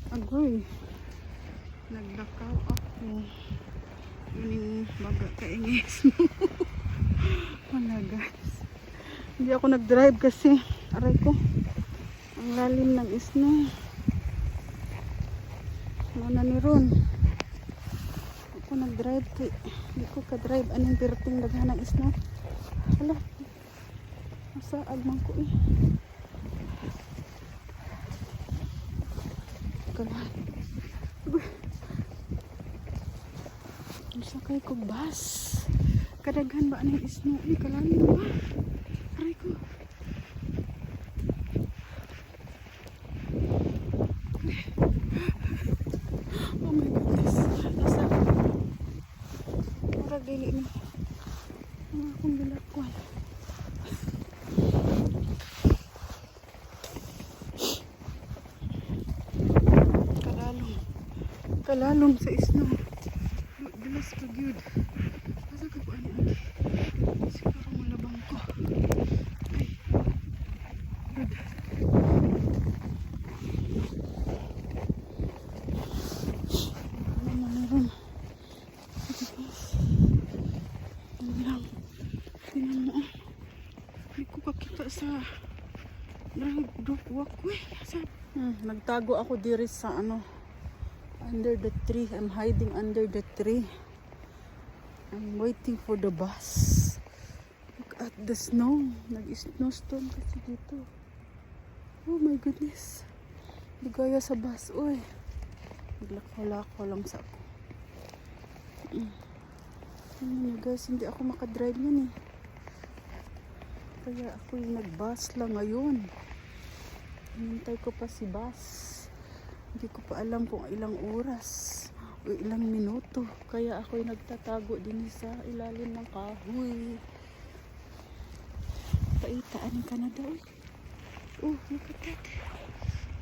Agoy, naglakaw ako. Muning baga kaingis mo. Wala guys. Hindi ako nag-drive kasi aray ko. Ang lalim ng snow. Muna ni Ron. Ako nag-drive kay hindi ko ka-drive anong perting daghan ng snow. Hala. Asa agmang ko eh. Kalan. Sakay ko bus. Kadaghan ba anong snow eh? Kalalim ba? Aray ko. Oh my goodness. Nasa murag dili ni ang akong bilakwan. Kalalom sa snow. Dulas pa gyud. Asa ka po ani? Siguro malabang ko. Ay. Good. Ano meron? Tingnan mo. Hindi ko kakita sa dog walk ko eh. Nagtago ako diri sa ano under the tree. I'm hiding under the tree. I'm waiting for the bus. Look at the snow. Nag-snowstorm kasi dito. Oh my goodness. Di gaya sa bus. Uy. Naglakaw-lakaw lang sa ako. Ano nyo guys, hindi ako makadrive yan eh. Kaya ako yung nag-bus lang ngayon. Hinintay ko pa si bus. Hindi ko pa alam kung ilang oras o ilang minuto. Kaya ako yung nagtatago din sa ilalim ng kahoy. Paitaan ng Canada. Oh, look at that.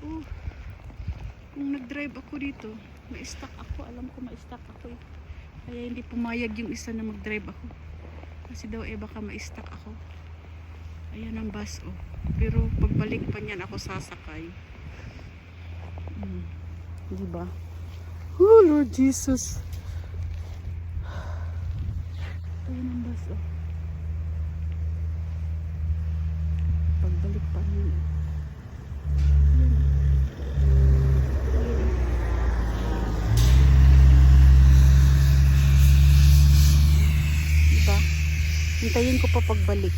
Oh. Kung nag-drive ako dito, ma-stuck ako. Alam ko ma-stuck ako eh. Kaya hindi pumayag yung isa na mag-drive ako. Kasi daw baka ma-stuck ako. Ayan ang bus oh. Pero pagbalik pa niyan ako sasakay. Diba? Oh Lord Jesus. Ayan ang bus oh. Pagbalik pa niyan. Diba? Hintayin ko pa pagbalik.